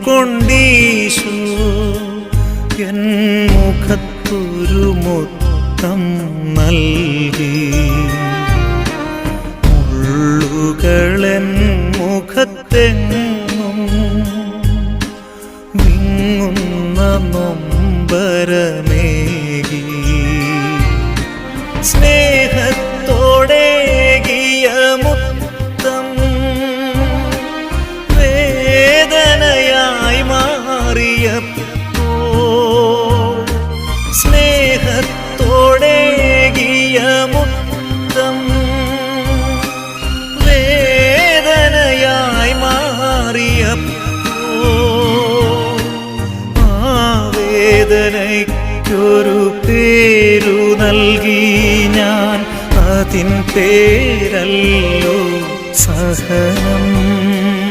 മുടിയണിഞ്ഞുകൊണ്ടീശു N മുഖത്തൊരു മുത്തം നൽകി. മുള്ളുകളെൻ മുഖത്തെങ്ങും വിങ്ങുന്ന നൊമ്പരമേകി. സ്നേഹത്തോടേകിയ മുത്തം വേദനയായി മാറിയപ്പോൾ, സ്നേഹത്തോടേകിയ മുത്തം വേദനയായി മാറിയപ്പോൾ, ആ വേദനയ്ക്കൊരു പേരു നൽകി ഞാൻ. അതിൻ പേരല്ലോ സഹനം.